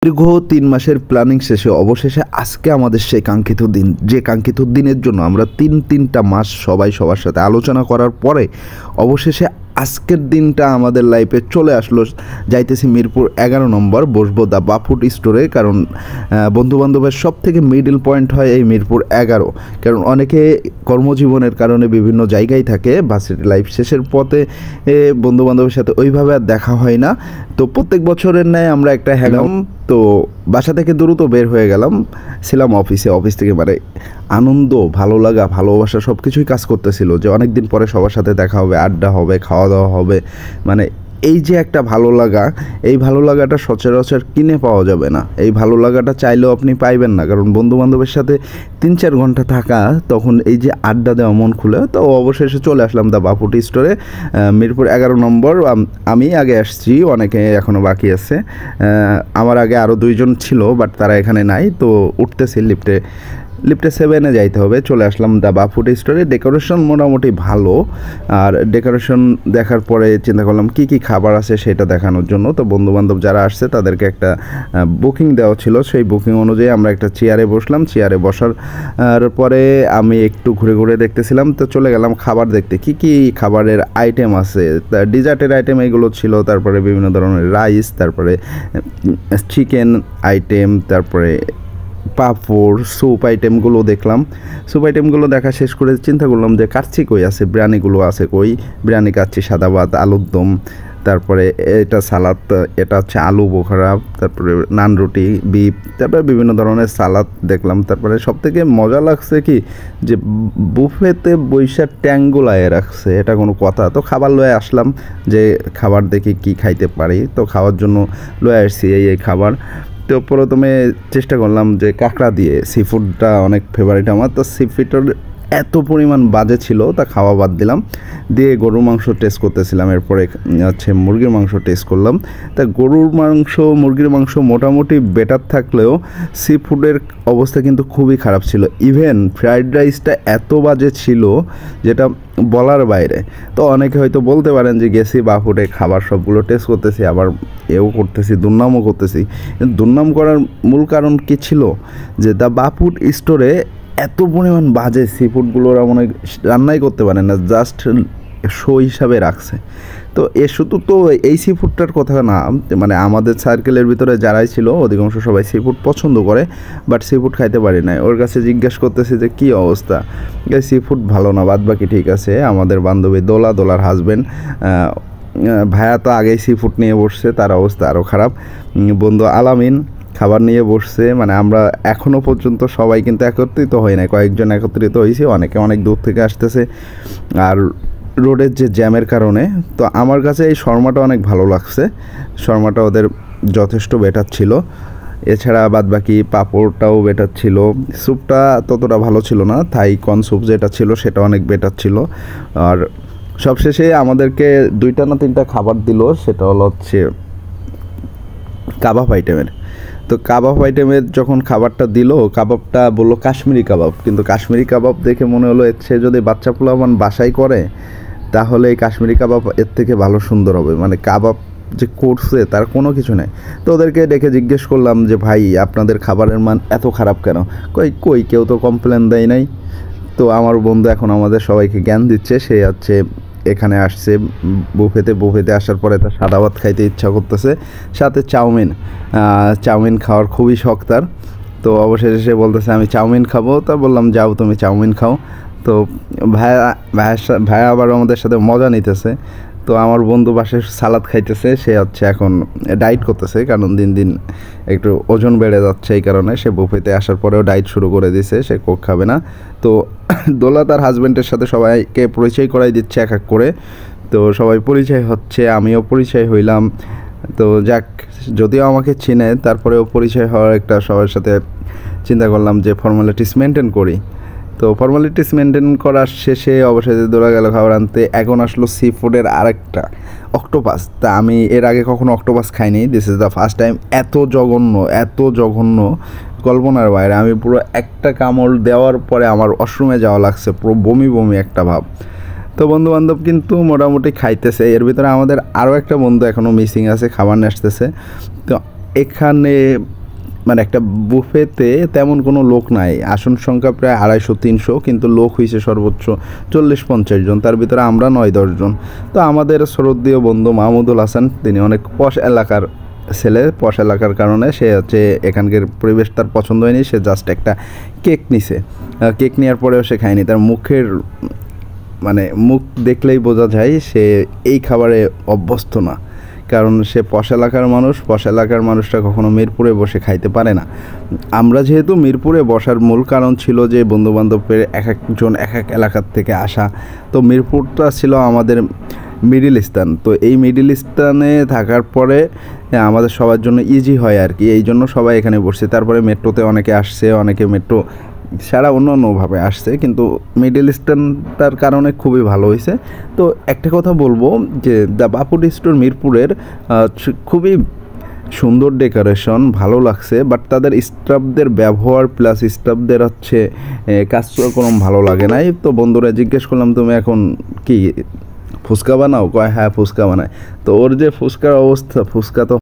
দীর্ঘ ৩ মাসের প্ল্যানিং শেষে অবশেষে আজকে আমাদের সেই কাঙ্ক্ষিত দিন, যে কাঙ্ক্ষিত দিনের জন্য আমরা তিনটা মাস সবাই সবার সাথে আলোচনা করার পরে অবশেষে আজকের দিনটা আমাদের লাইফে চলে আসলো। যাইতেছি মিরপুর 11 নম্বর, বসবো দ্য বাফুট স্টোরে। কারণ বন্ধুবান্ধবের সব থেকে মিডল পয়েন্ট হয় এই মিরপুর 11। কারণ অনেকে কর্মজীবনের কারণে বিভিন্ন জায়গায় থাকে, ভার্সিটি লাইফ শেষের পথে বন্ধুবান্ধবের সাথে ওইভাবে আর দেখা হয় না। তো প্রত্যেক বছরের ন্যায় আমরা একটা হ্যালাম, তো বাসা থেকে দ্রুত বের হয়ে গেলাম, ছিলাম অফিস থেকে মানে আনন্দ, ভালো লাগা, ভালোবাসা সব কিছুই কাজ করতেছিল যে অনেক দিন পরে সবার সাথে দেখা হবে, আড্ডা হবে, খাওয়া দাওয়া হবে। মানে এই যে একটা ভালো লাগা, এই ভালো লাগাটা সচরাচর কিনে পাওয়া যাবে না। এই ভালো লাগাটা চাইলেও আপনি পাইবেন না, কারণ বন্ধুবান্ধবের সাথে ৩-৪ ঘন্টা থাকা, তখন এই যে আড্ডা দেওয়া মন খুলে। তো অবশেষে চলে আসলাম দ্য বাফুট স্টোরে, মিরপুর 11 নম্বর। আমি আগে আসছি, অনেকে এখনও বাকি আছে। আমার আগে আরও 2 জন ছিল, বাট তারা এখানে নাই। তো উঠতেছি লিফটে 7-এ যাইতে হবে। চলে আসলাম দ্য বাফুট স্টোরে। ডেকোরেশন মোটামুটি ভালো, আর ডেকোরেশন দেখার পরে চিন্তা করলাম কী কী খাবার আছে সেটা দেখানোর জন্য। তো বন্ধুবান্ধব যারা আসছে তাদেরকে একটা বুকিং দেওয়া ছিল, সেই বুকিং অনুযায়ী আমরা একটা চেয়ারে বসলাম। চেয়ারে বসার পরে আমি একটু ঘুরে ঘুরে দেখতেছিলাম। তো চলে গেলাম খাবার দেখতে, কী কী খাবারের আইটেম আছে। ডিজার্টের আইটেম এগুলো ছিল, তারপরে বিভিন্ন ধরনের রাইস, তারপরে চিকেন আইটেম, তারপরে পাঁপড়, স্যুপ আইটেমগুলো দেখলাম। স্যুপ আইটেমগুলো দেখা শেষ করে চিন্তা করলাম যে কাচ্চি কই আছে, বিরিয়ানিগুলো আছে কই। বিরিয়ানি, কাচ্চি, সাদা ভাত, আলুর দম, তারপরে এটা সালাদ, এটা হচ্ছে আলু বোখরা, তারপরে নান রুটি, বিফ, তারপরে বিভিন্ন ধরনের সালাদ দেখলাম। তারপরে সবথেকে মজা লাগছে কি যে বুফেতে বৈশা ট্যাঙ্গুলায় রাখছে, এটা কোনো কথা? তো খাবার লয়ে আসলাম যে খাবার দেখি কি খাইতে পারি। তো খাওয়ার জন্য লয়ে আসছি এই খাবার। তো প্রথমে চেষ্টা করলাম যে কাঁকড়া দিয়ে, সি ফুডটা অনেক ফেভারিট আমার। তো সি ফুডের এত পরিমাণ বাজে ছিল, তা খাওয়া বাদ দিলাম, দিয়ে গরুর মাংস টেস্ট করতেছিলাম। এরপরে হচ্ছে মুরগির মাংস টেস্ট করলাম। তা গরুর মাংস, মুরগির মাংস মোটামুটি বেটার থাকলেও সি ফুডের অবস্থা কিন্তু খুবই খারাপ ছিল। ইভেন ফ্রাইড রাইসটা এত বাজে ছিল যেটা বলার বাইরে। তো অনেকে হয়তো বলতে পারেন যে গেছি বাফুটে, খাবার সবগুলো টেস্ট করতেছি, আবার এও করতেছি, দুর্নামও করতেছি। কিন্তু দুর্নাম করার মূল কারণ কী ছিল যে দ্য বাফুট স্টোরে এত পরিমাণ বাজে সি ফুডগুলোরা মনে রান্নাই করতে পারে না, জাস্ট শো হিসাবে রাখছে। তো শুধু তো এই সি ফুডটার কথা না, মানে আমাদের সার্কেলের ভিতরে যারাই ছিল অধিকাংশ সবাই সি ফুড পছন্দ করে, বাট সি ফুড খাইতে পারি না। ওর কাছে জিজ্ঞেস করতেছি যে কী অবস্থা, সি ফুড ভালো না, বাদ বাকি ঠিক আছে। আমাদের বান্ধবী দোলার হাজব্যান্ড ভাইয়া তো আগেই সি ফুড নিয়ে বসছে, তার অবস্থা আরও খারাপ। বন্ধু আলামিন খাবার নিয়ে বসছে, মানে আমরা এখনও পর্যন্ত সবাই কিন্তু একত্রিত হই না, কয়েকজন একত্রিত হয়েছি, অনেকে অনেক দূর থেকে আসতেছে আর রোডের যে জ্যামের কারণে। তো আমার কাছে এই শর্মাটা অনেক ভালো লাগছে, শর্মাটা ওদের যথেষ্ট বেটার ছিল। এছাড়া বাদবাকি পাঁপড়টাও বেটার ছিল, স্যুপটা ততটা ভালো ছিল না, থাই কর্ন স্যুপ যেটা ছিল সেটা অনেক বেটার ছিল। আর সবশেষে আমাদেরকে 2টা না 3টা খাবার দিল, সেটা হচ্ছে কাবাব আইটেমের। তো কাবাব আইটেমের যখন খাবারটা দিল, কাবাবটা বললো কাশ্মীরি কাবাব, কিন্তু কাশ্মীরি কাবাব দেখে মনে হলো সে যদি বাচ্চা পোলাপান বাসায় করে তাহলে এই কাশ্মীরি কাবাব এর থেকে ভালো সুন্দর হবে। মানে কাবাব যে করছে তার কোনো কিছু নেই। তো ওদেরকে ডেকে জিজ্ঞেস করলাম যে ভাই আপনাদের খাবারের মান এত খারাপ কেন? কই কেউ তো কমপ্লেন দেয় নাই। তো আমার বন্ধু এখন আমাদের সবাইকে জ্ঞান দিচ্ছে, সে হচ্ছে এখানে আসছে বুফেতে আসার পরে তার সাদা ভাত খাইতে ইচ্ছা করতেছে, সাথে চাউমিন খাওয়ার খুবই শখ তার। তো অবশেষে সে বলতেছে আমি চাউমিন খাবো। তা বললাম যাও তুমি চাউমিন খাও। তো ভাইয়া আবার আমাদের সাথে মজা নিতেছে। তো আমার বন্ধু পাশে সালাদ খাইতেছে, সে হচ্ছে এখন ডায়েট করতেছে, কারণ দিন দিন একটু ওজন বেড়ে যাচ্ছে, এই কারণে সে বুফেতে আসার পরেও ডায়েট শুরু করে দিছে, সে কোক খাবে না। তো দোলা তার হাজব্যান্ডের সাথে সবাইকে পরিচয় করাই দিচ্ছে এক এক করে। তো সবাই পরিচয় হচ্ছে, আমিও পরিচয় হইলাম। তো যাক, যদিও আমাকে চিনে তারপরেও পরিচয় হওয়ার একটা সবার সাথে চিন্তা করলাম যে ফর্মালিটিস মেনটেন করি। তো ফর্মালিটিস মেনটেন করার শেষে অবশেষে দৌড়া গেল খাবার আনতে। এখন আসলো সি ফুডের আরেকটা অক্টোপাস। তা আমি এর আগে কখনো অক্টোপাস খাইনি, this is the first time. এত জঘন্য কল্পনার বাইরে। আমি পুরো একটা কামড় দেওয়ার পরে আমার ওয়াশরুমে যাওয়া লাগছে, পুরো বমি একটা ভাব। তো বন্ধুবান্ধব কিন্তু মোটামুটি খাইতেছে। এর ভিতরে আমাদের আরও একটা বন্ধু এখনও মিসিং আছে, খাবার নিয়ে আসতেছে। তো এখানে মানে একটা বুফেতে তেমন কোনো লোক নাই, আসন সংখ্যা প্রায় 250-300, কিন্তু লোক হয়েছে সর্বোচ্চ 40-50 জন, তার ভিতরে আমরা 9-10 জন। তো আমাদের শ্রদ্ধেয় বন্ধু মাহমুদুল হাসান, তিনি অনেক পশ এলাকার ছেলে, পশ এলাকার কারণে সে হচ্ছে এখানকার পরিবেশ তার পছন্দ হয়নি, সে জাস্ট একটা কেক নিছে। কেক নেওয়ার পরেও সে খায়নি, তার মুখের মানে মুখ দেখলেই বোঝা যায় সে এই খাবারে অভ্যস্ত না, কারণ সে পশ এলাকার মানুষ, পশ এলাকার মানুষরা কখনো মিরপুরে বসে খাইতে পারে না। আমরা যেহেতু মিরপুরে বসার মূল কারণ ছিল যে বন্ধুবান্ধবের এক একজন এক এক এলাকার থেকে আসা, তো মিরপুরটা ছিল আমাদের মিডিল স্থান। তো এই মিডিল স্থানে থাকার পরে আমাদের সবার জন্য ইজি হয় আর কি, এই জন্য সবাই এখানে বসছে। তারপরে মেট্রোতে অনেকে আসছে, অনেকে মেট্রো সারা অন্য অন্যভাবে আসছে, কিন্তু মিডল স্ট্যান্ডটার কারণে খুবই ভালো হয়েছে। তো একটা কথা বলবো যে দ্য বাপুডি স্টোর মিরপুরের খুবই সুন্দর ডেকোরেশন, ভালো লাগছে, বাট তাদের স্টাফদের ব্যবহার প্লাস স্টাফদের হচ্ছে কাজকর্ম ভালো লাগে নাই। তো বন্ধুরা জিজ্ঞেস করলাম, তুমি এখন কি ফুচকা বানাও? কয় হ্যাঁ ফুচকা বানায়। তো ওর যে ফুচকার অবস্থা, ফুচকা তো